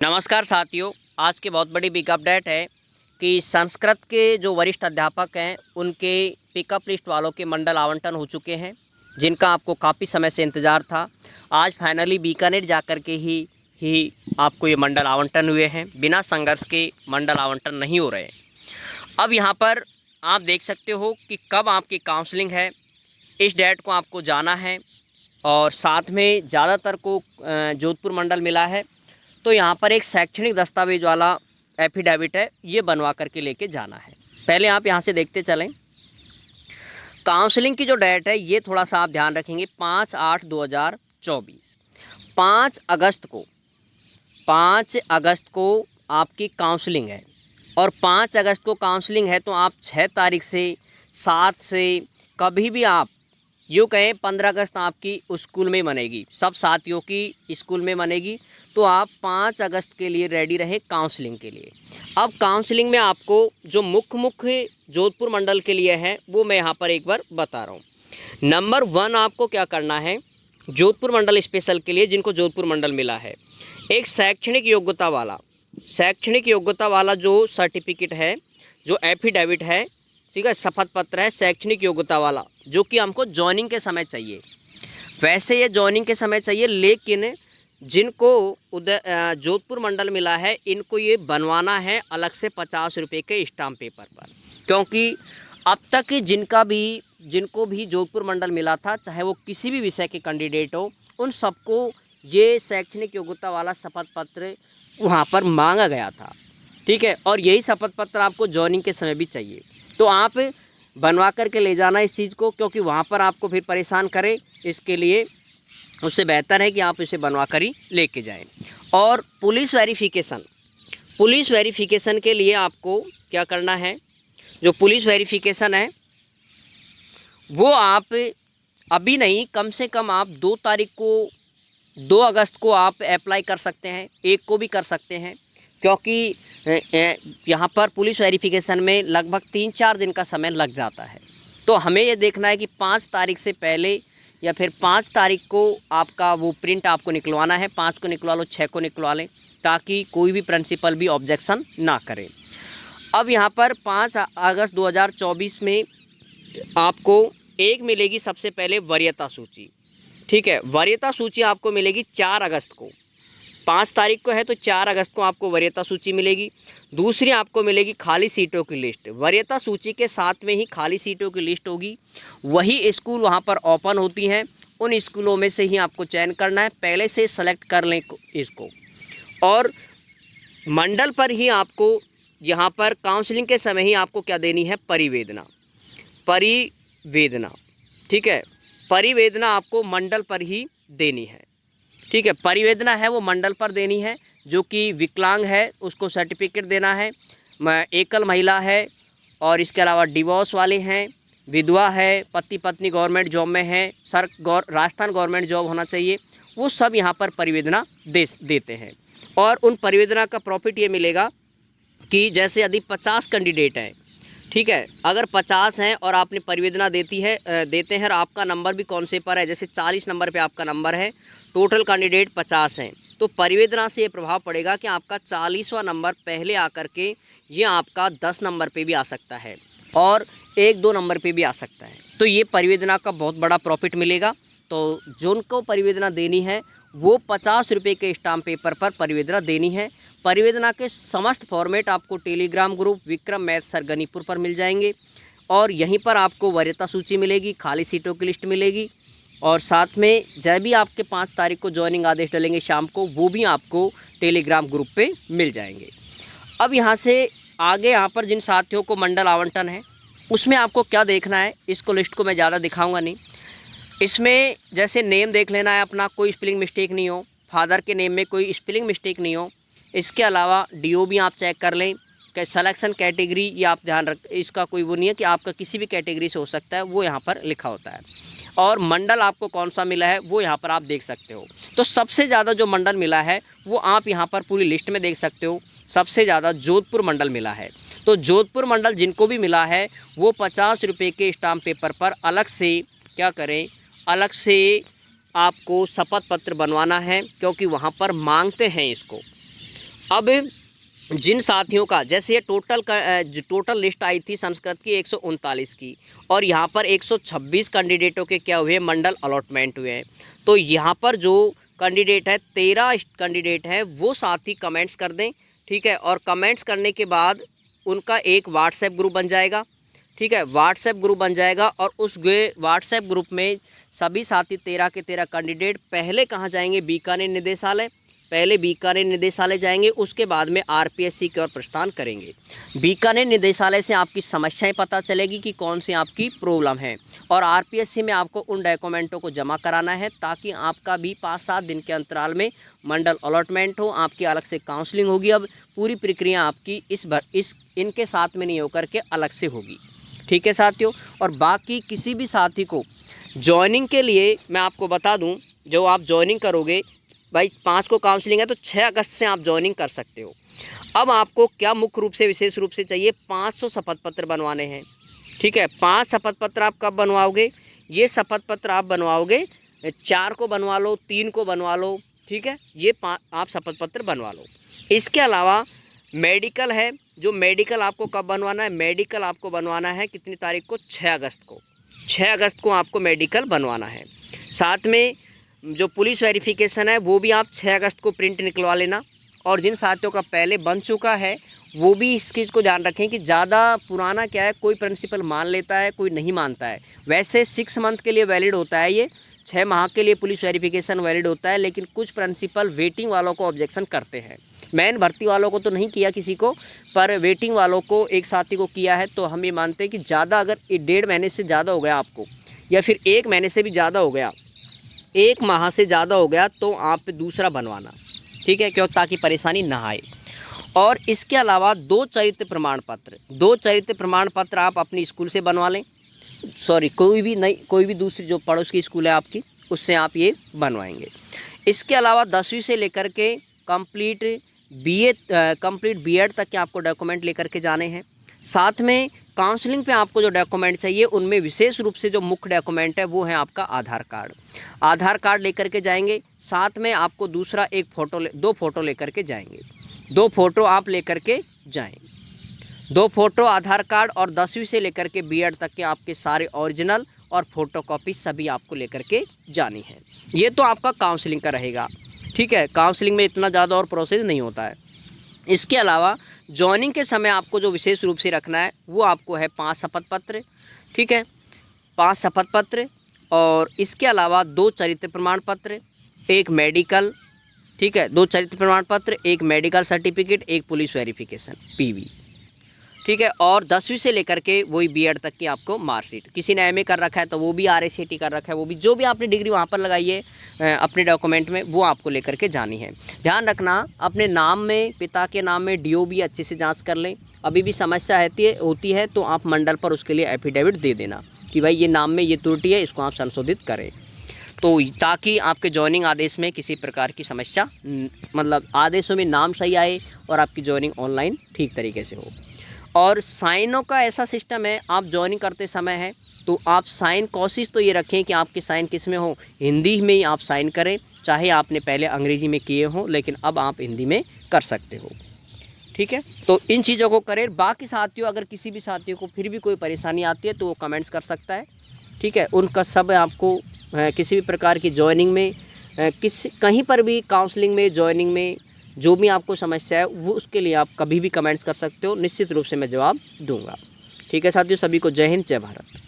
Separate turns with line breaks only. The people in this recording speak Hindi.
नमस्कार साथियों, आज की बहुत बड़ी बिग अपडेट है कि संस्कृत के जो वरिष्ठ अध्यापक हैं उनके पिकअप लिस्ट वालों के मंडल आवंटन हो चुके हैं, जिनका आपको काफ़ी समय से इंतज़ार था। आज फाइनली बीकानेर जाकर के ही आपको ये मंडल आवंटन हुए हैं। बिना संघर्ष के मंडल आवंटन नहीं हो रहे। अब यहाँ पर आप देख सकते हो कि कब आपकी काउंसलिंग है, इस डेट को आपको जाना है। और साथ में ज़्यादातर को जोधपुर मंडल मिला है, तो यहाँ पर एक शैक्षणिक दस्तावेज वाला एफिडेविट है, ये बनवा करके लेके जाना है। पहले आप यहाँ से देखते चलें। काउंसलिंग की जो डेट है ये थोड़ा सा आप ध्यान रखेंगे, 5/8/2024। 5 अगस्त को आपकी काउंसलिंग है, और 5 अगस्त को काउंसलिंग है तो आप 6 तारीख से 7 से कभी भी आप यूँ कहें 15 अगस्त आपकी स्कूल में मनेगी, सब साथियों की स्कूल में मनेगी। तो आप 5 अगस्त के लिए रेडी रहे काउंसलिंग के लिए। अब काउंसलिंग में आपको जो मुख्य जोधपुर मंडल के लिए है वो मैं यहाँ पर एक बार बता रहा हूँ। नंबर 1 आपको क्या करना है जोधपुर मंडल स्पेशल के लिए, जिनको जोधपुर मंडल मिला है, एक शैक्षणिक योग्यता वाला जो सर्टिफिकेट है, जो एफिडेविट है, ठीक है, शपथ पत्र है शैक्षणिक योग्यता वाला, जो कि हमको जॉइनिंग के समय चाहिए। वैसे ये जॉइनिंग के समय चाहिए, लेकिन जिनको जोधपुर मंडल मिला है इनको ये बनवाना है अलग से 50 रुपये के स्टाम्प पेपर पर। क्योंकि अब तक जिनको भी जोधपुर मंडल मिला था, चाहे वो किसी भी विषय के कैंडिडेट हो, उन सबको ये शैक्षणिक योग्यता वाला शपथ पत्र वहाँ पर मांगा गया था, ठीक है। और यही शपथ पत्र आपको जॉइनिंग के समय भी चाहिए। तो आप बनवा करके ले जाना इस चीज़ को, क्योंकि वहाँ पर आपको फिर परेशान करे, इसके लिए उससे बेहतर है कि आप इसे बनवा कर ही लेके जाएं। और पुलिस वेरिफिकेशन के लिए आपको क्या करना है, जो पुलिस वेरिफिकेशन है वो आप अभी नहीं, कम से कम आप 2 अगस्त को आप अप्लाई कर सकते हैं, 1 को भी कर सकते हैं, क्योंकि यहाँ पर पुलिस वेरिफिकेशन में लगभग 3-4 दिन का समय लग जाता है। तो हमें ये देखना है कि 5 तारीख से पहले या फिर 5 तारीख को आपका वो प्रिंट आपको निकलवाना है। 5 को निकलवा लो, 6 को निकलवा लें, ताकि कोई भी प्रिंसिपल भी ऑब्जेक्शन ना करे। अब यहाँ पर 5 अगस्त 2024 में आपको एक मिलेगी सबसे पहले वरीयता सूची, ठीक है। वरीयता सूची आपको मिलेगी 4 अगस्त को। 5 तारीख को है तो 4 अगस्त को आपको वरीयता सूची मिलेगी। दूसरी आपको मिलेगी खाली सीटों की लिस्ट। वरीयता सूची के साथ में ही खाली सीटों की लिस्ट होगी। वही स्कूल वहाँ पर ओपन होती हैं, उन स्कूलों में से ही आपको चयन करना है। पहले से सेलेक्ट कर लें इसको, और मंडल पर ही आपको यहाँ पर काउंसलिंग के समय ही आपको क्या देनी है, परिवेदना, ठीक है। परिवेदना आपको मंडल पर ही देनी है, ठीक है। परिवेदना है वो मंडल पर देनी है। जो कि विकलांग है उसको सर्टिफिकेट देना है, एकल महिला है, और इसके अलावा डिवोर्स वाले हैं, विधवा है, पति पत्नी गवर्नमेंट जॉब में है, राजस्थान गवर्नमेंट जॉब होना चाहिए, वो सब यहाँ पर परिवेदना देते हैं। और उन परिवेदना का प्रॉफिट ये मिलेगा कि जैसे यदि 50 कैंडिडेट हैं, ठीक है, अगर 50 हैं और आपने परिवेदना देते हैं और आपका नंबर भी कौन से पर है, जैसे 40 नंबर पे आपका नंबर है, टोटल कैंडिडेट 50 हैं, तो परिवेदना से ये प्रभाव पड़ेगा कि आपका 40वां नंबर पहले आकर के ये आपका 10 नंबर पे भी आ सकता है, और 1-2 नंबर पे भी आ सकता है। तो ये परिवेदना का बहुत बड़ा प्रॉफिट मिलेगा। तो जिनको परिवेदना देनी है वो 50 रुपये के स्टाम्प पेपर पर परिवेदना देनी है। परिवेदना के समस्त फॉर्मेट आपको Telegram group Vikram math sir Ganipur पर मिल जाएंगे, और यहीं पर आपको वरीयता सूची मिलेगी, खाली सीटों की लिस्ट मिलेगी, और साथ में जब भी आपके 5 तारीख को ज्वाइनिंग आदेश डलेंगे शाम को, वो भी आपको टेलीग्राम ग्रुप पे मिल जाएंगे। अब यहाँ से आगे यहाँ पर जिन साथियों को मंडल आवंटन है उसमें आपको क्या देखना है, इसको लिस्ट को मैं ज़्यादा दिखाऊंगा नहीं। इसमें जैसे नेम देख लेना है अपना, कोई स्पेलिंग मिस्टेक नहीं हो, फादर के नेम में कोई स्पेलिंग मिस्टेक नहीं हो। इसके अलावा डीओ भी आप चेक कर लें कि सिलेक्शन कैटेगरी, ये आप ध्यान रख, इसका कोई वो नहीं है कि आपका किसी भी कैटेगरी से हो सकता है, वो यहाँ पर लिखा होता है। और मंडल आपको कौन सा मिला है वो यहाँ पर आप देख सकते हो। तो सबसे ज़्यादा जो मंडल मिला है वो आप यहाँ पर पूरी लिस्ट में देख सकते हो। सबसे ज़्यादा जोधपुर मंडल मिला है। तो जोधपुर मंडल जिनको भी मिला है वो 50 रुपये के स्टाम्प पेपर पर अलग से क्या करें, अलग से आपको शपथ पत्र बनवाना है, क्योंकि वहाँ पर मांगते हैं इसको। अब जिन साथियों का, जैसे ये टोटल लिस्ट आई थी संस्कृत की 139 की, और यहाँ पर 126 कैंडिडेटों के क्या हुए, मंडल अलॉटमेंट हुए हैं। तो यहाँ पर जो कैंडिडेट है, 13 कैंडिडेट हैं, वो साथी कमेंट्स कर दें, ठीक है। और कमेंट्स करने के बाद उनका एक व्हाट्सएप ग्रुप बन जाएगा, ठीक है। व्हाट्सएप ग्रुप बन जाएगा और उस व्हाट्सएप ग्रुप में सभी साथी 13 के 13 कैंडिडेट पहले कहाँ जाएंगे, बीकानेर निदेशालय, पहले बीकानेर निदेशालय जाएंगे, उसके बाद में आरपीएससी की ओर प्रस्थान करेंगे। बीकानेर निदेशालय से आपकी समस्याएं पता चलेगी कि कौन सी आपकी प्रॉब्लम है, और आरपीएससी में आपको उन डॉक्यूमेंटों को जमा कराना है ताकि आपका भी 5-7 दिन के अंतराल में मंडल अलॉटमेंट हो, आपकी अलग से काउंसलिंग होगी। अब पूरी प्रक्रिया आपकी इनके साथ में नहीं होकर के अलग से होगी, ठीक है साथियों। और बाकी किसी भी साथी को ज्वाइनिंग के लिए मैं आपको बता दूं, जो आप ज्वाइनिंग करोगे भाई, 5 को काउंसलिंग है तो 6 अगस्त से आप ज्वाइनिंग कर सकते हो। अब आपको क्या मुख्य रूप से, विशेष रूप से चाहिए, 500 शपथ पत्र बनवाने हैं, ठीक है। 5 शपथ पत्र आप कब बनवाओगे, ये शपथ पत्र आप बनवाओगे 4 को बनवा लो, 3 को बनवा लो, ठीक है। ये आप शपथ पत्र बनवा लो। इसके अलावा मेडिकल है, जो मेडिकल आपको कब बनवाना है, मेडिकल आपको बनवाना है कितनी तारीख को, 6 अगस्त को। 6 अगस्त को आपको मेडिकल बनवाना है। साथ में जो पुलिस वेरिफिकेशन है वो भी आप 6 अगस्त को प्रिंट निकलवा लेना। और जिन साथियों का पहले बन चुका है वो भी इस चीज़ को ध्यान रखें कि ज़्यादा पुराना क्या है, कोई प्रिंसिपल मान लेता है, कोई नहीं मानता है। वैसे 6 मंथ के लिए वैलिड होता है, ये 6 माह के लिए पुलिस वेरिफिकेशन वैलिड होता है, लेकिन कुछ प्रिंसिपल वेटिंग वालों को ऑब्जेक्शन करते हैं। मेन भर्ती वालों को तो नहीं किया किसी को, पर वेटिंग वालों को एक साथी को किया है। तो हम ये मानते हैं कि ज़्यादा, अगर 1.5 महीने से ज़्यादा हो गया आपको, या फिर 1 महीने से भी ज़्यादा हो गया, 1 माह से ज़्यादा हो गया, तो आप दूसरा बनवाना, ठीक है, क्यों, ताकि परेशानी ना आए। और इसके अलावा 2 चरित्र प्रमाण पत्र, 2 चरित्र प्रमाण पत्र आप अपनी स्कूल से बनवा लें, सॉरी कोई भी दूसरी जो पड़ोस की स्कूल है आपकी, उससे आप ये बनवाएंगे। इसके अलावा 10वीं से लेकर के कंप्लीट बीएड तक के आपको डॉक्यूमेंट लेकर के जाने हैं। साथ में काउंसलिंग पे आपको जो डॉक्यूमेंट चाहिए उनमें विशेष रूप से जो मुख्य डॉक्यूमेंट है वो है आपका आधार कार्ड। आधार कार्ड लेकर के जाएंगे। साथ में आपको दूसरा 2 फ़ोटो लेकर के जाएंगे। 2 फ़ोटो आप लेकर के जाएंगे, 2 फ़ोटो, आधार कार्ड, और 10वीं से लेकर के बीएड तक के आपके सारे ओरिजिनल और फोटोकॉपी सभी आपको लेकर के जानी है। ये तो आपका काउंसलिंग का रहेगा, ठीक है। काउंसलिंग में इतना ज़्यादा और प्रोसेस नहीं होता है। इसके अलावा जॉइनिंग के समय आपको जो विशेष रूप से रखना है वो आपको है 5 शपथ पत्र, ठीक है, 5 शपथ पत्र, और इसके अलावा 2 चरित्र प्रमाण पत्र, 1 मेडिकल, ठीक है, 2 चरित्र प्रमाण पत्र, 1 medical certificate, 1 police verification PV, ठीक है। और 10वीं से लेकर के वही बीएड तक की आपको मार्कशीट, किसी ने एमए कर रखा है तो वो भी आरएससीटी कर रखा है, वो भी जो भी आपने डिग्री वहाँ पर लगाई है अपने डॉक्यूमेंट में, वो आपको लेकर के जानी है। ध्यान रखना अपने नाम में, पिता के नाम में डीओबी अच्छे से जांच कर लें। अभी भी समस्या होती है तो आप मंडल पर उसके लिए एफिडेविट दे देना कि भाई ये नाम में ये त्रुटि है, इसको आप संशोधित करें, तो ताकि आपके जॉइनिंग आदेश में किसी प्रकार की समस्या, मतलब आदेशों में नाम सही आए और आपकी जॉइनिंग ऑनलाइन ठीक तरीके से हो। और साइनों का ऐसा सिस्टम है, आप ज्वाइनिंग करते समय है तो आप साइन, कोशिश तो ये रखें कि आपके साइन किस में हो, हिंदी में ही आप साइन करें, चाहे आपने पहले अंग्रेजी में किए हों, लेकिन अब आप हिंदी में कर सकते हो, ठीक है। तो इन चीज़ों को करें। बाकी साथियों, अगर किसी भी साथियों को फिर भी कोई परेशानी आती है तो वो कमेंट्स कर सकता है, ठीक है। उनका सब आपको किसी भी प्रकार की ज्वाइनिंग में, कहीं पर भी काउंसलिंग में, ज्वाइनिंग में जो भी आपको समस्या है वो, उसके लिए आप कभी भी कमेंट्स कर सकते हो, निश्चित रूप से मैं जवाब दूंगा, ठीक है साथियों। सभी को जय हिंद, जय भारत।